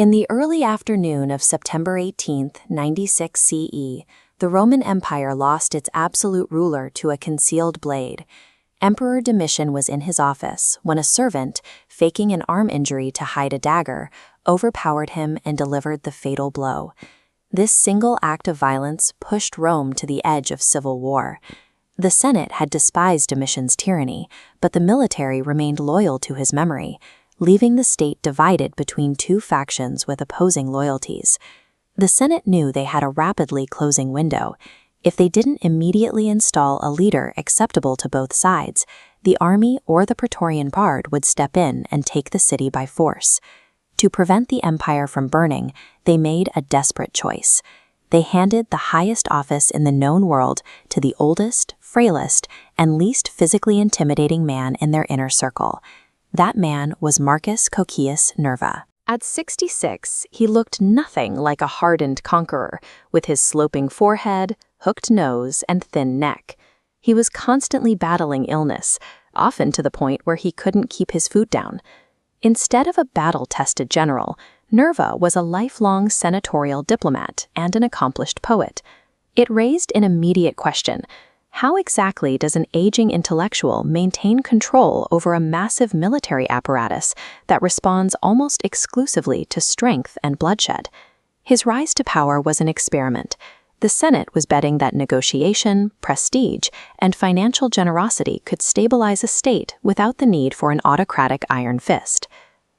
In the early afternoon of September 18, 96 CE, the Roman Empire lost its absolute ruler to a concealed blade. Emperor Domitian was in his office when a servant, faking an arm injury to hide a dagger, overpowered him and delivered the fatal blow. This single act of violence pushed Rome to the edge of civil war. The Senate had despised Domitian's tyranny, but the military remained loyal to his memory, leaving the state divided between two factions with opposing loyalties. The Senate knew they had a rapidly closing window. If they didn't immediately install a leader acceptable to both sides, the army or the Praetorian Guard would step in and take the city by force. To prevent the empire from burning, they made a desperate choice. They handed the highest office in the known world to the oldest, frailest, and least physically intimidating man in their inner circle. That man was Marcus Cocceius Nerva. At 66, he looked nothing like a hardened conqueror, with his sloping forehead, hooked nose, and thin neck. He was constantly battling illness, often to the point where he couldn't keep his food down. Instead of a battle-tested general, Nerva was a lifelong senatorial diplomat and an accomplished poet. It raised an immediate question: how exactly does an aging intellectual maintain control over a massive military apparatus that responds almost exclusively to strength and bloodshed? His rise to power was an experiment. The Senate was betting that negotiation, prestige, and financial generosity could stabilize a state without the need for an autocratic iron fist.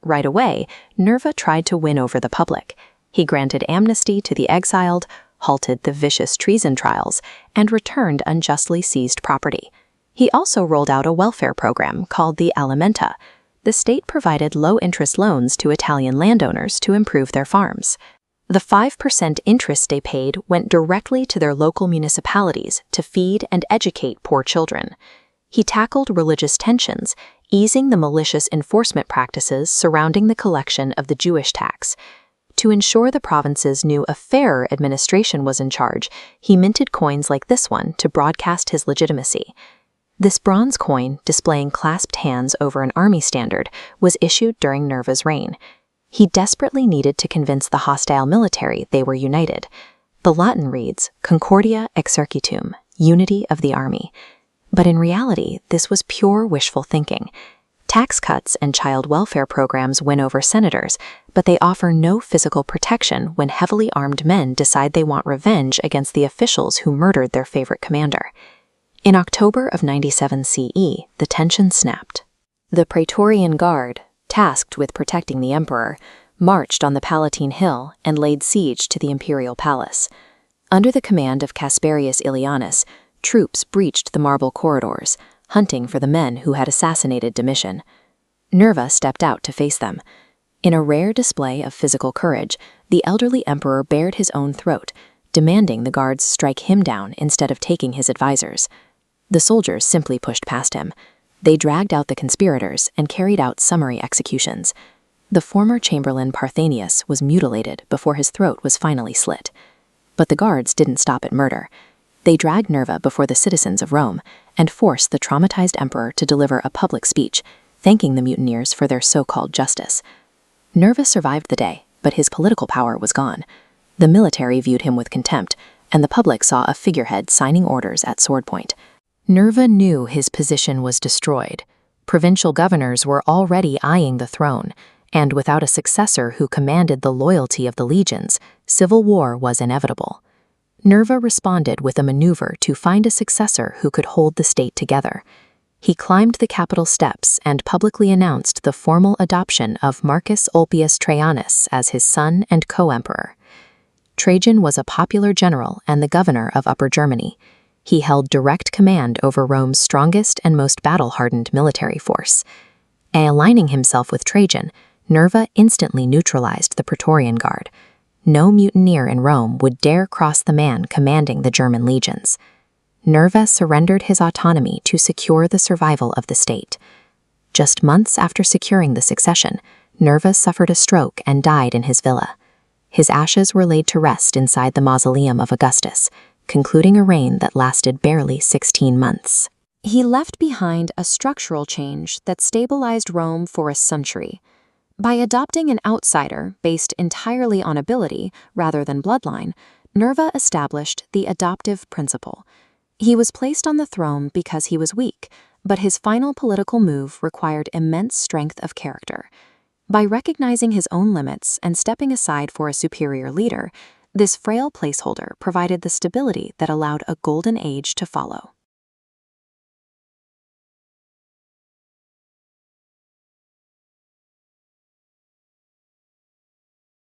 Right away, Nerva tried to win over the public. He granted amnesty to the exiled, halted the vicious treason trials, and returned unjustly seized property. He also rolled out a welfare program called the Alimenta. The state provided low-interest loans to Italian landowners to improve their farms. The 5% interest they paid went directly to their local municipalities to feed and educate poor children. He tackled religious tensions, easing the malicious enforcement practices surrounding the collection of the Jewish tax. To ensure the provinces knew a fairer administration was in charge, he minted coins like this one to broadcast his legitimacy. This bronze coin, displaying clasped hands over an army standard, was issued during Nerva's reign. He desperately needed to convince the hostile military they were united. The Latin reads, Concordia exercitum, unity of the army. But in reality, this was pure wishful thinking. Tax cuts and child welfare programs win over senators, but they offer no physical protection when heavily armed men decide they want revenge against the officials who murdered their favorite commander. In October of 97 CE, the tension snapped. The Praetorian Guard, tasked with protecting the emperor, marched on the Palatine Hill and laid siege to the imperial palace. Under the command of Casperius Aelianus, troops breached the marble corridors, hunting for the men who had assassinated Domitian. Nerva stepped out to face them. In a rare display of physical courage, the elderly emperor bared his own throat, demanding the guards strike him down instead of taking his advisors. The soldiers simply pushed past him. They dragged out the conspirators and carried out summary executions. The former chamberlain Parthenius was mutilated before his throat was finally slit. But the guards didn't stop at murder. They dragged Nerva before the citizens of Rome and forced the traumatized emperor to deliver a public speech, thanking the mutineers for their so-called justice. Nerva survived the day, but his political power was gone. The military viewed him with contempt, and the public saw a figurehead signing orders at sword point. Nerva knew his position was destroyed. Provincial governors were already eyeing the throne, and without a successor who commanded the loyalty of the legions, civil war was inevitable. Nerva responded with a maneuver to find a successor who could hold the state together. He climbed the Capitol steps and publicly announced the formal adoption of Marcus Ulpius Trajanus as his son and co-emperor. Trajan was a popular general and the governor of Upper Germany. He held direct command over Rome's strongest and most battle-hardened military force. Aligning himself with Trajan, Nerva instantly neutralized the Praetorian Guard. No mutineer in Rome would dare cross the man commanding the German legions. Nerva surrendered his autonomy to secure the survival of the state. Just months after securing the succession, Nerva suffered a stroke and died in his villa. His ashes were laid to rest inside the mausoleum of Augustus, concluding a reign that lasted barely 16 months. He left behind a structural change that stabilized Rome for a century. By adopting an outsider based entirely on ability rather than bloodline, Nerva established the adoptive principle. He was placed on the throne because he was weak, but his final political move required immense strength of character. By recognizing his own limits and stepping aside for a superior leader, this frail placeholder provided the stability that allowed a golden age to follow.